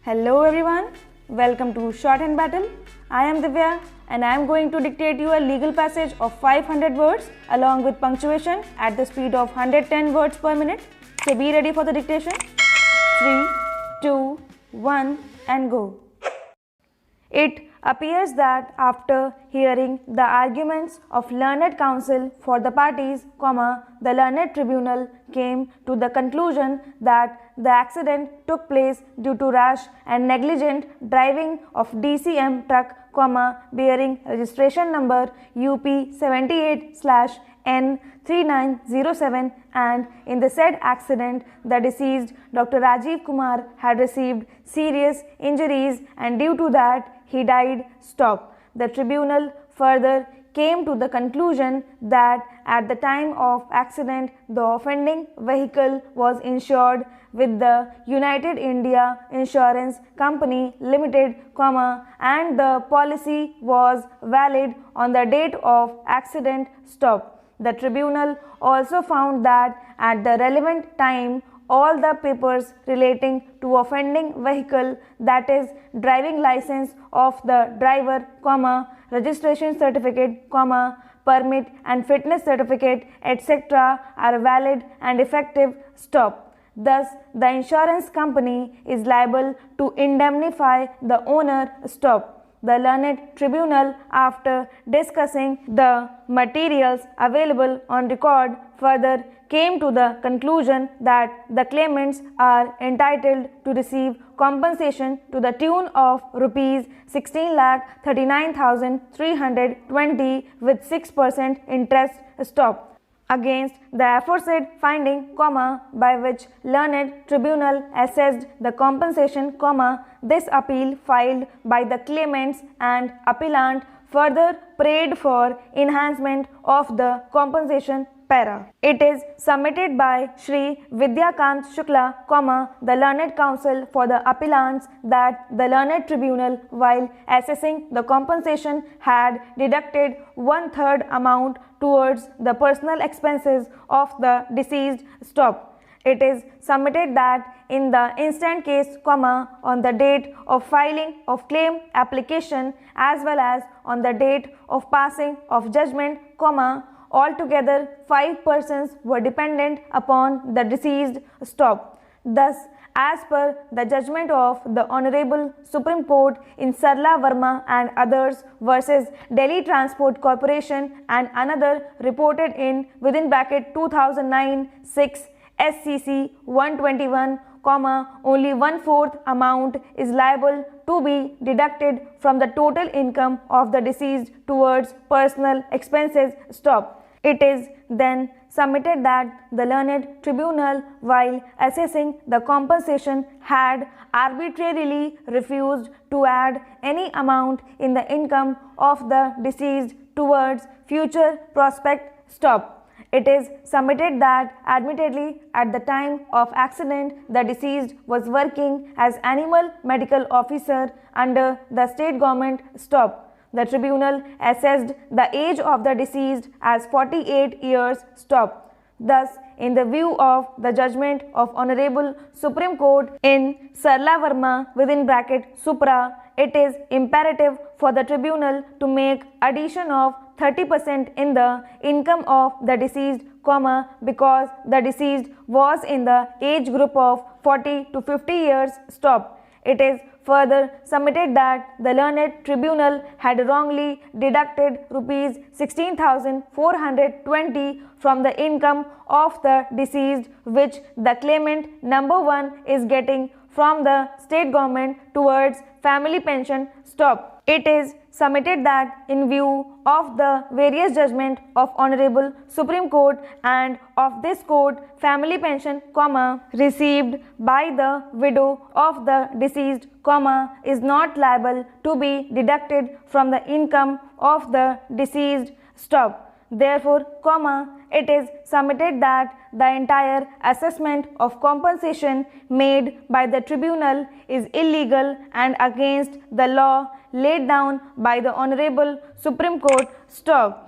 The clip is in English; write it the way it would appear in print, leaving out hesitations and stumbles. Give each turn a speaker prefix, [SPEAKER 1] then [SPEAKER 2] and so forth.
[SPEAKER 1] Hello everyone, welcome to Shorthand Battle. I am Divya and I am going to dictate you a legal passage of 500 words along with punctuation at the speed of 110 words per minute. So be ready for the dictation. 3, 2, 1 and go. It appears that after hearing the arguments of learned counsel for the parties, the learned tribunal came to the conclusion that the accident took place due to rash and negligent driving of DCM truck, bearing registration number UP 78/N3907, and in the said accident the deceased Dr. Rajiv Kumar had received serious injuries and due to that he died. Stop. The tribunal further came to the conclusion that at the time of accident the offending vehicle was insured with the United India Insurance Company Limited, and the policy was valid on the date of accident. Stop. The tribunal also found that at the relevant time all the papers relating to offending vehicle, that is driving license of the driver, registration certificate, permit and fitness certificate, etc. are valid and effective. Stop. Thus, the insurance company is liable to indemnify the owner. Stop. The learned tribunal, after discussing the materials available on record, further came to the conclusion that the claimants are entitled to receive compensation to the tune of Rs 16,39,320 with 6% interest. Stop. Against the aforesaid finding, by which learned tribunal assessed the compensation, this appeal filed by the claimants and appellant further prayed for enhancement of the compensation. Para. It is submitted by Shri Vidyakant Shukla, the learned counsel for the appellants, that the learned tribunal, while assessing the compensation, had deducted 1/3 amount towards the personal expenses of the deceased. Stop. It is submitted that in the instant case, on the date of filing of claim application as well as on the date of passing of judgment, altogether 5 persons were dependent upon the deceased. Stop. Thus, as per the judgment of the Honorable Supreme Court in Sarla Verma and others versus Delhi Transport Corporation and another reported in (2009)6 SCC 121, only 1/4 amount is liable to be deducted from the total income of the deceased towards personal expenses. Stop. It is then submitted that the learned tribunal, while assessing the compensation, had arbitrarily refused to add any amount in the income of the deceased towards future prospect. Stop. It is submitted that admittedly at the time of accident the deceased was working as animal medical officer under the state government. Stop. The tribunal assessed the age of the deceased as 48 years. Stop. Thus, in the view of the judgment of Honorable Supreme Court in Sarla Verma (Supra), it is imperative for the tribunal to make addition of 30% in the income of the deceased, because the deceased was in the age group of 40 to 50 years. Stop. It is further submitted that the learned tribunal had wrongly deducted Rs 16,420 from the income of the deceased, which the claimant number 1 is getting from the state government towards family pension. Stop. It is submitted that in view of the various judgment of Honorable Supreme Court and of this court, family pension, received by the widow of the deceased, is not liable to be deducted from the income of the deceased. Stop. Therefore, it is submitted that the entire assessment of compensation made by the tribunal is illegal and against the law laid down by the Honorable Supreme Court. Stop.